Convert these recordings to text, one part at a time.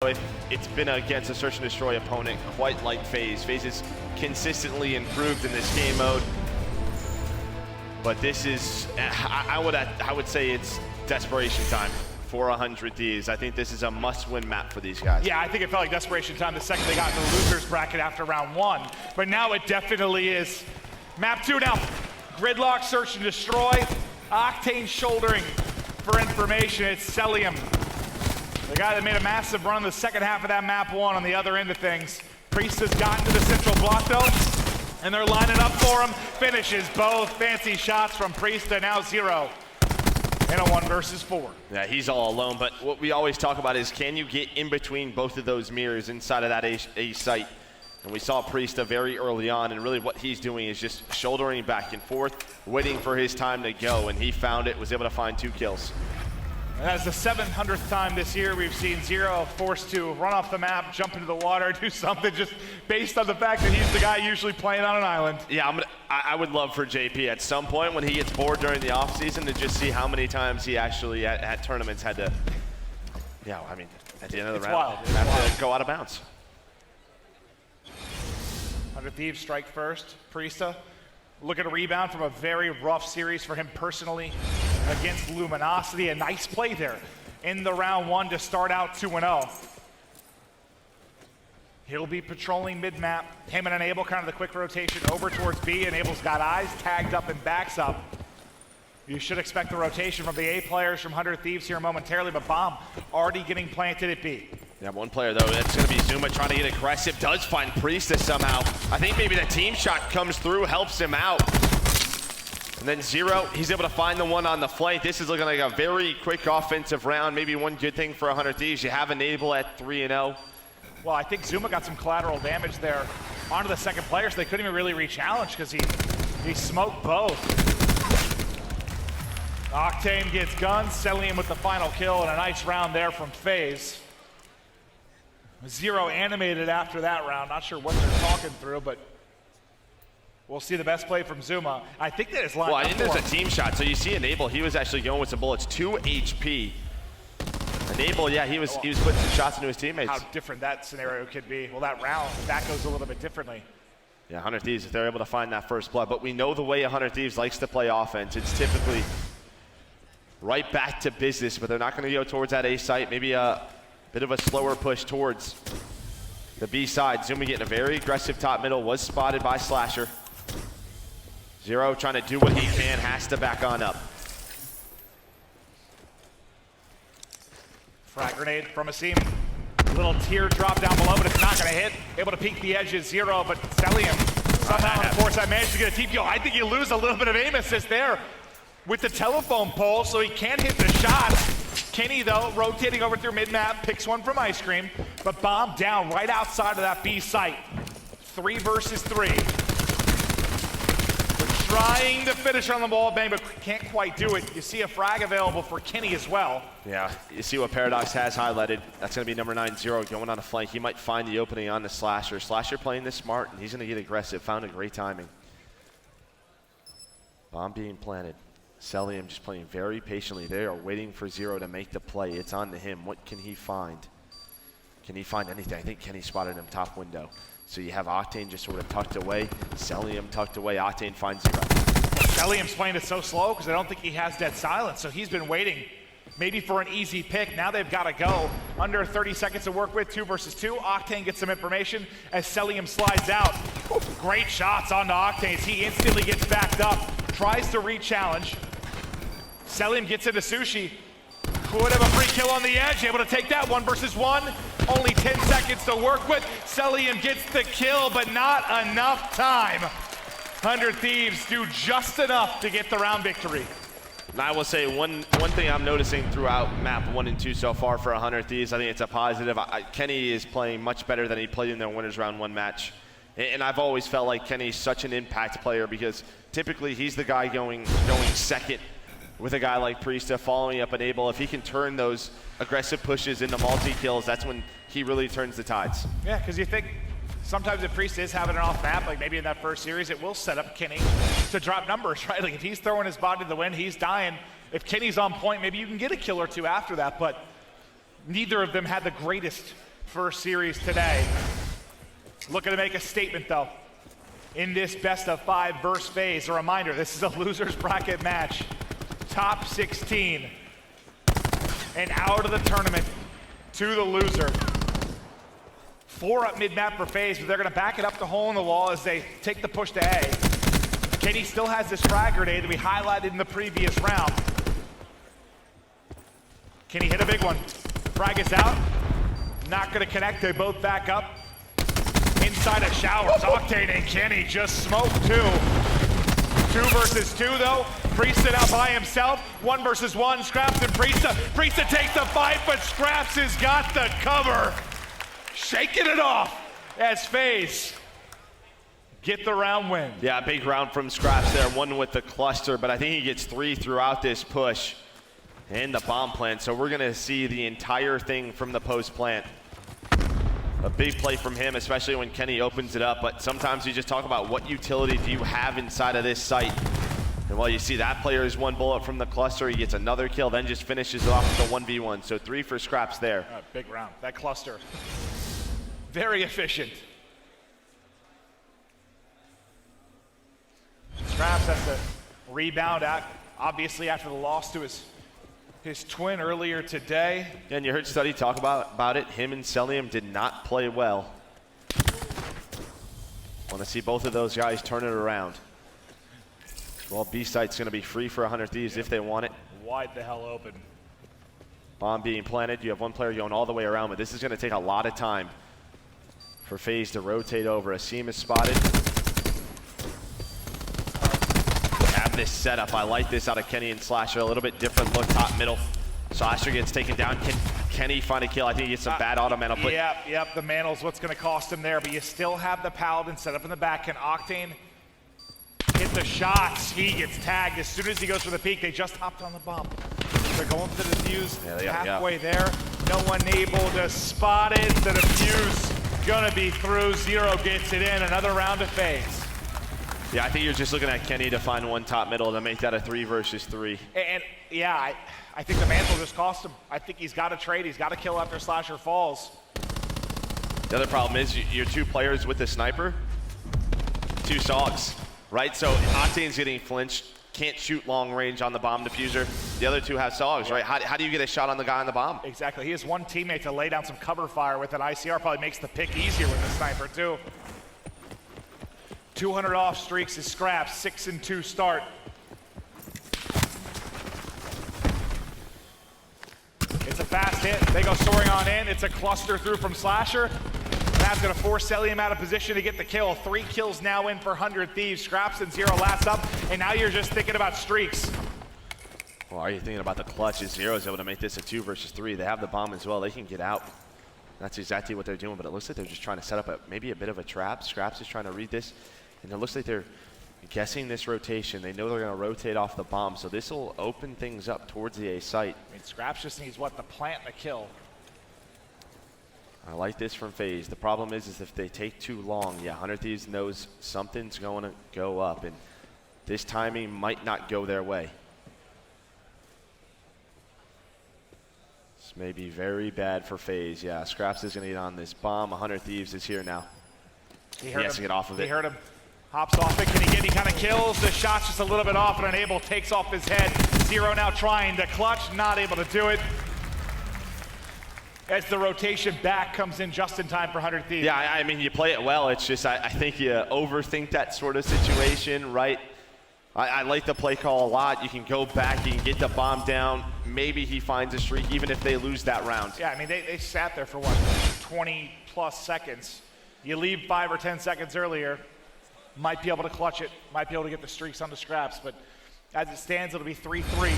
It's been against a search and destroy opponent quite like Faze. Faze has consistently improved in this game mode, but this is, I would say it's desperation time for 100 Thieves. I think this is a must-win map for these guys. Yeah, I think it felt like desperation time the second they got in the losers bracket after round 1, but now it definitely is. Map 2 now, gridlock, search and destroy. Octane shouldering for information. It's Celium, the guy that made a massive run in the second half of that map 1 on the other end of things. Priest has gotten to the central block though, and they're lining up for him. Finishes both fancy shots from Priest, and now Zero in a 1 versus 4. Yeah, he's all alone, but what we always talk about is, can you get in between both of those mirrors inside of that A site? And we saw Priesta very early on, and really what he's doing is just shouldering back and forth, waiting for his time to go, and he found it, was able to find 2 kills. And that's the 700th time this year we've seen Zero forced to run off the map, jump into the water, do something just based on the fact that he's the guy usually playing on an island. Yeah, I would love for JP at some point when he gets bored during the offseason to just see how many times he actually at tournaments had to, yeah, I mean, at the end of the round, have to go out of bounds. 100 Thieves strike first. Priesta, look at a rebound from a very rough series for him personally against Luminosity. A nice play there in the round 1 to start out 2-0. He'll be patrolling mid-map. Him and Enable, kind of the quick rotation over towards B. Enable's got eyes, tagged up and backs up. You should expect the rotation from the A players from 100 Thieves here momentarily, but Bomb already getting planted at B. Yeah, one player though, that's gonna be Zuma trying to get aggressive, does find Priesta somehow. I think maybe the team shot comes through, helps him out. And then Zero, he's able to find the one on the flank. This is looking like a very quick offensive round. Maybe one good thing for 100 Thieves, you have Enable at 3-0. Well, I think Zuma got some collateral damage there onto the second player, so they couldn't even really re-challenge because he smoked both. Octane gets guns, Celium with the final kill, and a nice round there from Faze. Zero animated after that round. Not sure what they're talking through, but we'll see the best play from Zuma. I think that is lined up. Well, I think there's a team shot. So you see Enable, he was actually going with some bullets, 2 HP. Enable, yeah, he was putting some shots into his teammates. How different that scenario could be. Well, that round, that goes a little bit differently. Yeah, 100 Thieves, if they're able to find that first blood. But we know the way 100 Thieves likes to play offense. It's typically right back to business, but they're not going to go towards that A site. Maybe a bit of a slower push towards the B side. Zuma getting a very aggressive top middle, was spotted by Slasher. Zero trying to do what he can, has to back on up. Frag grenade from a seam. Little teardrop down below, but it's not gonna hit. Able to peek the edges, Zero, but Celium somehow on the force side managed to get a TP. I think you lose a little bit of aim assist there with the telephone pole, so he can't hit the shot. Kenny, though, rotating over through mid-map, picks one from Ice Cream, but Bomb down right outside of that B site. 3 versus 3. We're trying to finish on the ball bang, but can't quite do it. You see a frag available for Kenny as well. Yeah, you see what Paradox has highlighted. That's going to be number 9, Zero, going on a flank. He might find the opening on the Slasher. Slasher playing this smart, and he's going to get aggressive. Found a great timing. Bomb being planted. Celium just playing very patiently. They are waiting for Zero to make the play. It's on to him. What can he find? Can he find anything? I think Kenny spotted him top window. So you have Octane just sort of tucked away. Celium tucked away. Octane finds Zero. Celium's playing it so slow because I don't think he has dead silence. So he's been waiting maybe for an easy pick. Now they've got to go. Under 30 seconds to work with, 2 versus 2. Octane gets some information as Celium slides out. Great shots onto Octane as he instantly gets backed up. Tries to re-challenge. Celium gets into Sushi. Could have a free kill on the edge, able to take that 1 versus 1. Only 10 seconds to work with. Celium gets the kill, but not enough time. 100 Thieves do just enough to get the round victory. And I will say one thing I'm noticing throughout map 1 and 2 so far for 100 Thieves, I think it's a positive. Kenny is playing much better than he played in their winners round 1 match. And I've always felt like Kenny's such an impact player because typically he's the guy going second with a guy like Priesta following up Enable. If he can turn those aggressive pushes into multi-kills, that's when he really turns the tides. Yeah, because you think sometimes if Priest is having an off map, like maybe in that first series, it will set up Kenny to drop numbers, right? Like if he's throwing his body to the wind, he's dying. If Kenny's on point, maybe you can get a kill or 2 after that, but neither of them had the greatest first series today. Looking to make a statement though. In this best of 5 versus Faze. A reminder, this is a loser's bracket match. Top 16. And out of the tournament to the loser. 4 up mid-map for Faze, but they're gonna back it up the hole in the wall as they take the push to A. Kenny still has this frag grenade that we highlighted in the previous round. Kenny hit a big one. Frag is out. Not gonna connect, they both back up. Inside of showers, Octane and Kenny just smoked 2. 2 versus 2 though. Priestahh out by himself. 1 versus 1, Scraps and Priestahh. Priestahh takes the fight, but Scraps has got the cover. Shaking it off as Faze get the round win. Yeah, big round from Scraps there, 1 with the cluster, but I think he gets 3 throughout this push and the bomb plant. So we're gonna see the entire thing from the post plant. A big play from him, especially when Kenny opens it up, but sometimes you just talk about what utility do you have inside of this site. And while you see that player is 1 bullet from the cluster, he gets another kill, then just finishes it off with a 1v1. So 3 for Scraps there. Big round, that cluster. Very efficient. Scraps has to rebound out, obviously after the loss to his twin earlier today. And you heard Study talk about it. Him and Celium did not play well. Want to see both of those guys turn it around. Well, B site's going to be free for 100 Thieves if they want it. Wide the hell open. Bomb being planted. You have 1 player going all the way around, but this is going to take a lot of time for Faze to rotate over. Asim is spotted. Have this setup. I like this out of Kenny and Slasher. A little bit different look, top middle. Slasher gets taken down. Can Kenny find a kill? I think he gets some bad auto mantle. Yep, the mantle's what's going to cost him there, but you still have the Paladin set up in the back. Can Octane hit the shots? He gets tagged as soon as he goes for the peek. They just hopped on the bomb. They're going for the defuse halfway there. No one able to spot it. The defuse gonna be through. Zero gets it in. Another round of Faze. Yeah, I think you're just looking at Kenny to find 1 top middle to make that a 3 versus 3. And yeah, I think the mantle just cost him. I think he's got to trade. He's got to kill after Slasher falls. The other problem is your 2 players with the sniper, 2 Sogs, right? So Octane's getting flinched, can't shoot long range on the bomb diffuser. The other 2 have Sogs, right? How do you get a shot on the guy on the bomb? Exactly. He has 1 teammate to lay down some cover fire with an ICR. Probably makes the pick easier with the sniper too. 200 off streaks is Scraps. 6 and 2 start. It's a fast hit. They go soaring on in. It's a cluster through from Slasher. That's going to force Celium out of position to get the kill. 3 kills now in for 100 Thieves. Scraps and 0 last up. And now you're just thinking about streaks. Well, are you thinking about the clutch? Is Zero's able to make this a 2 versus 3. They have the bomb as well. They can get out. That's exactly what they're doing, but it looks like they're just trying to set up maybe a bit of a trap. Scraps is trying to read this, and it looks like they're guessing this rotation. They know they're going to rotate off the bomb, so this will open things up towards the A site. I mean, Scraps just needs, what, the plant and the kill. I like this from Faze. The problem is if they take too long, 100 Thieves knows something's going to go up, and this timing might not go their way. This may be very bad for Faze. Yeah, Scraps is going to get on this bomb. 100 Thieves is here now. He has to get off of it. He heard him. Hops off it. Can he get any kind of kills? The shot's just a little bit off and unable. Takes off his head. Zero now trying to clutch. Not able to do it. As the rotation back comes in just in time for 100 Thieves. Yeah, I mean, you play it well. It's just I think you overthink that sort of situation, right? I like the play call a lot. You can go back, you can get the bomb down. Maybe he finds a streak, even if they lose that round. Yeah, I mean, they sat there for, what, 20 plus seconds. You leave 5 or 10 seconds earlier, might be able to clutch it, might be able to get the streaks on the Scraps, but as it stands, it'll be 3-3.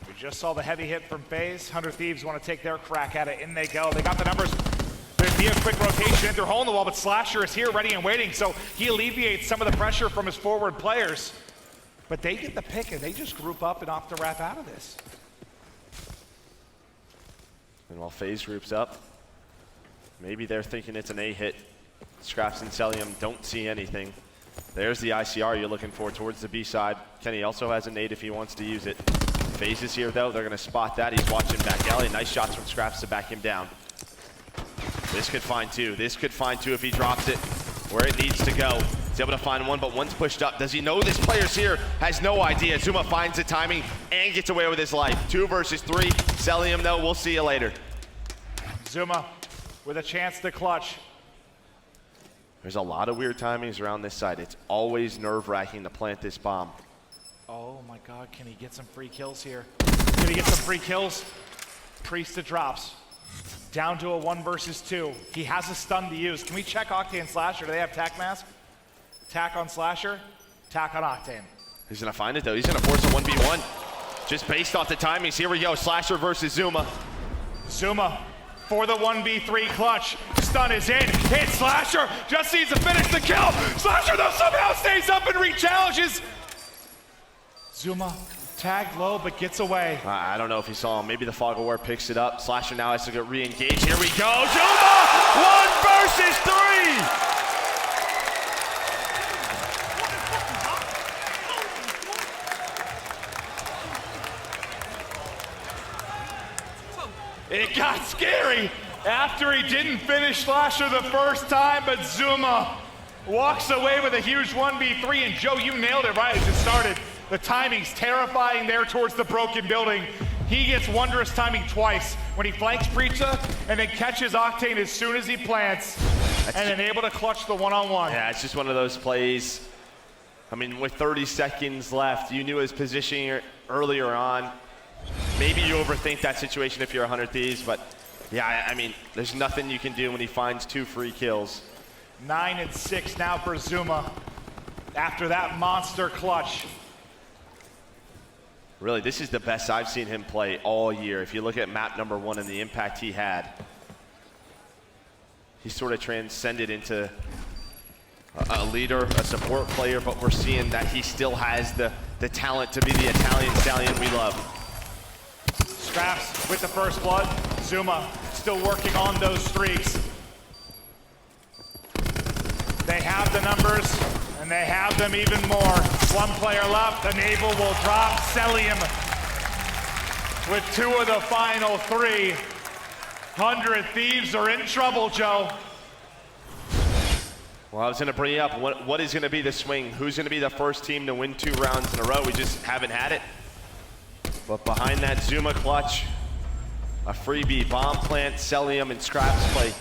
We just saw the heavy hit from Faze. 100 Thieves want to take their crack at it. In they go. They got the numbers. There'd be a quick rotation into hole in the wall, but Slasher is here ready and waiting, so he alleviates some of the pressure from his forward players. But they get the pick, and they just group up and opt to wrap out of this. And while Faze groups up, maybe they're thinking it's an A hit. Scraps and Celium don't see anything. There's the ICR you're looking for towards the B side. Kenny also has a nade if he wants to use it. Faze is here though. They're gonna spot that. He's watching back alley. Nice shots from Scraps to back him down. This could find two. This could find two if he drops it where it needs to go. He's able to find one, but one's pushed up. Does he know this player's here? Has no idea. Zuma finds the timing and gets away with his life. 2 versus 3. Celium though, we'll see you later. Zuma with a chance to clutch. There's a lot of weird timings around this side. It's always nerve-wracking to plant this bomb. Oh my God, can he get some free kills here? Can he get some free kills? Priesta drops. Down to a 1 versus 2. He has a stun to use. Can we check Octane and Slasher? Do they have tack mask? Tack on Slasher, tack on Octane. He's gonna find it though. He's gonna force a 1v1. Just based off the timings. Here we go, Slasher versus Zuma. Zuma for the 1v3 clutch. Stun is in, hit Slasher, just needs to finish the kill. Slasher though somehow stays up and re-challenges. Zuma tagged low but gets away. I don't know if he saw him. Maybe the Fog of War picks it up. Slasher now has to get re-engaged. Here we go, Zuma! 1 versus 3! It got scary after he didn't finish Slasher the first time, but Zuma walks away with a huge 1v3, and Joe, you nailed it right as it started. The timing's terrifying there towards the broken building. He gets wondrous timing twice when he flanks Priesta and then catches Octane as soon as he plants and then able to clutch the one-on-one. Yeah, it's just one of those plays. I mean, with 30 seconds left, you knew his positioning earlier on. Maybe you overthink that situation if you're 100 Thieves, but yeah, I mean, there's nothing you can do when he finds 2 free kills. 9 and 6 now for Zuma after that monster clutch. Really, this is the best I've seen him play all year. If you look at map number 1 and the impact he had, he sort of transcended into a leader, a support player, but we're seeing that he still has the talent to be the Italian stallion we love. Scraps with the first blood. Zuma still working on those streaks. They have the numbers, and they have them even more. 1 player left, the naval will drop. Celium with 2 of the final 3. 100 Thieves are in trouble, Joe. Well, I was gonna bring you up, what is gonna be the swing? Who's gonna be the first team to win 2 rounds in a row? We just haven't had it. But behind that Zuma clutch, a freebie, bomb plant, Celium, and Scraps play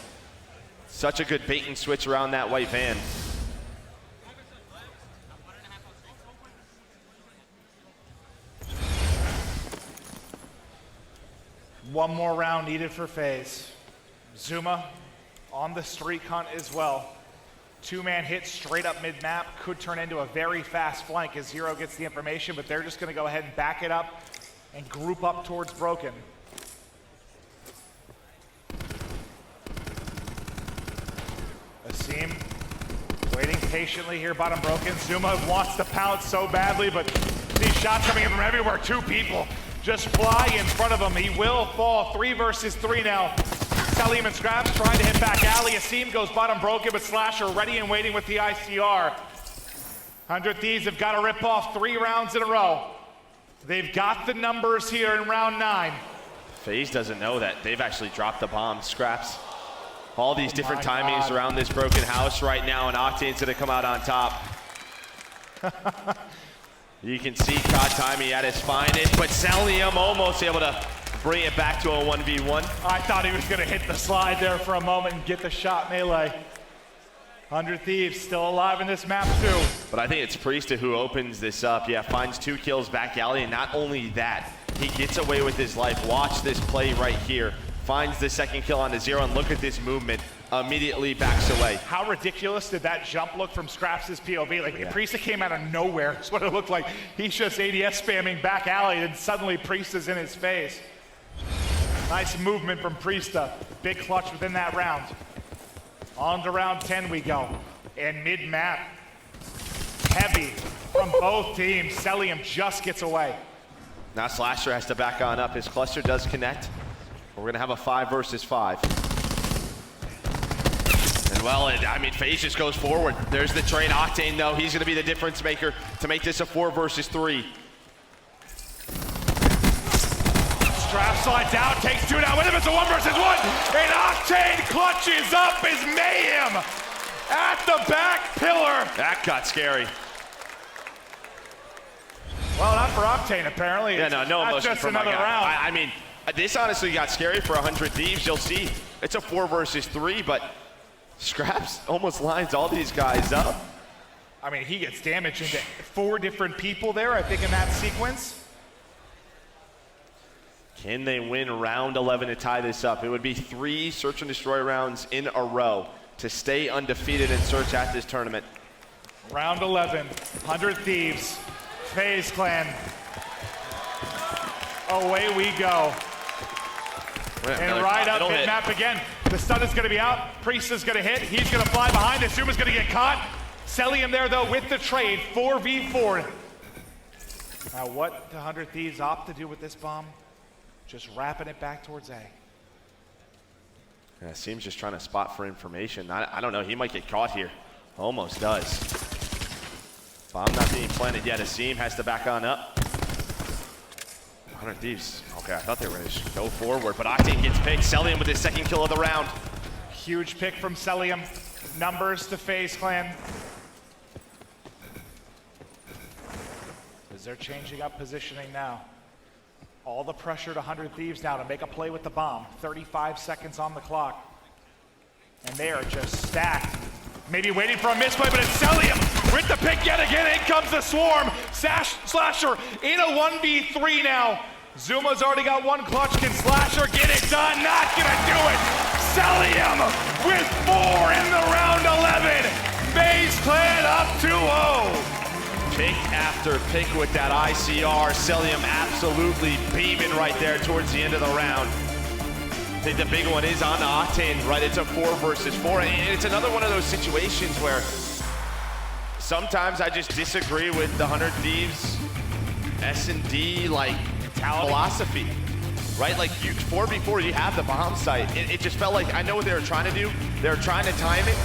such a good bait and switch around that white van. One more round needed for Faze. Zuma on the streak hunt as well. 2-man hit straight up mid-map could turn into a very fast flank as Zero gets the information, but they're just gonna go ahead and back it up and group up towards Broken. Asim waiting patiently here, bottom Broken. Zuma wants to pounce so badly, but these shots coming in from everywhere. 2 people just fly in front of him. He will fall. 3 versus 3 now. Celium and Scraps trying to hit back alley. Asim goes bottom Broken, but Slasher ready and waiting with the ICR. 100 Thieves have got to rip off 3 rounds in a row. They've got the numbers here in round 9. Faze doesn't know that. They've actually dropped the bomb. Scraps. All these different timings God. around this broken house right now, and Octane's gonna come out on top. You can see COD timing at his finest, but Celium almost able to bring it back to a 1v1. I thought he was gonna hit the slide there for a moment and get the shot melee. 100 Thieves still alive in this map too. But I think it's Priesta who opens this up. Yeah, finds 2 kills back alley, and not only that, he gets away with his life. Watch this play right here. Finds the 2nd kill on the Zero, and look at this movement. Immediately backs away. How ridiculous did that jump look from Scraps' POV? Like, Priesta came out of nowhere. That's what it looked like. He's just ADS spamming back alley, and suddenly Priesta's in his face. Nice movement from Priesta. Big clutch within that round. On to round 10 we go. And mid-map, heavy from both teams. Celium just gets away. Now Slasher has to back on up. His cluster does connect. We're gonna have a 5 versus 5. And well, I mean, Faze just goes forward. There's the trade. Octane though, he's gonna be the difference maker to make this a 4 versus 3. Strap slide down, takes two down with him. It's a 1 versus 1. And Octane clutches up his mayhem at the back pillar. That got scary. Well, not for Octane, apparently. Yeah, no emotion just for my another guy. round. I mean, this honestly got scary for 100 Thieves. You'll see, it's a 4 versus 3, but Scraps almost lines all these guys up. I mean, he gets damage into 4 different people there, I think, in that sequence. Can they win round 11 to tie this up? It would be 3 search and destroy rounds in a row to stay undefeated in search at this tournament. Round 11, 100 Thieves, Faze clan. Away we go. And right up mid-map again. The stun is gonna be out. Priest is gonna hit. He's gonna fly behind. Azuma's gonna get caught. Celium there though with the trade, 4v4. Now what the 100 Thieves opt to do with this bomb? Just wrapping it back towards A. Yeah, Seam's just trying to spot for information. I don't know, he might get caught here. Almost does. Bomb not being planted yet. Seam has to back on up. 100 Thieves. Okay, I thought they were going to go forward, but Octane gets picked. Celium with his 2nd kill of the round. Huge pick from Celium. Numbers to Faze clan. As they're changing up positioning now. All the pressure to 100 Thieves now to make a play with the bomb. 35 seconds on the clock. And they are just stacked. Maybe waiting for a misplay, but it's Celium with the pick yet again. In comes the swarm. Slasher in a 1v3 now. Zuma's already got 1 clutch. Can Slasher get it done? Not gonna do it. Celium with 4 in the round 11. Faze clan up 2-0. Pick after pick with that ICR. Celium absolutely beaming right there towards the end of the round. I think the big one is on Octane, right? It's a 4 versus 4. And it's another one of those situations where sometimes I just disagree with the 100 Thieves S&D philosophy, right? Like 4v4, you have the bomb site. It just felt like, I know what they were trying to do. They were trying to time it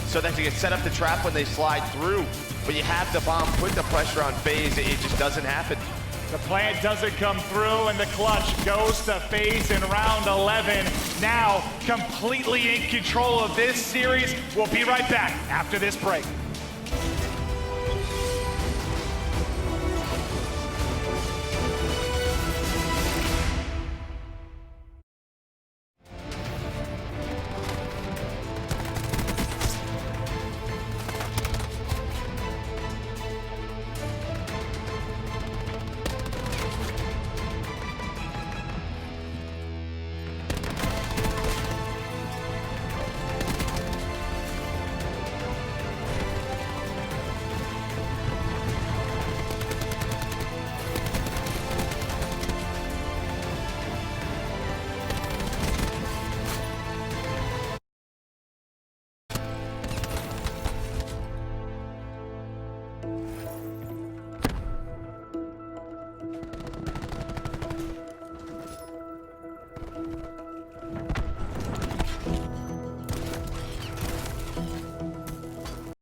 so that they could set up the trap when they slide through. But you have the bomb, put the pressure on Faze, it just doesn't happen. The plant doesn't come through, and the clutch goes to Faze in round 11. Now, completely in control of this series. We'll be right back after this break.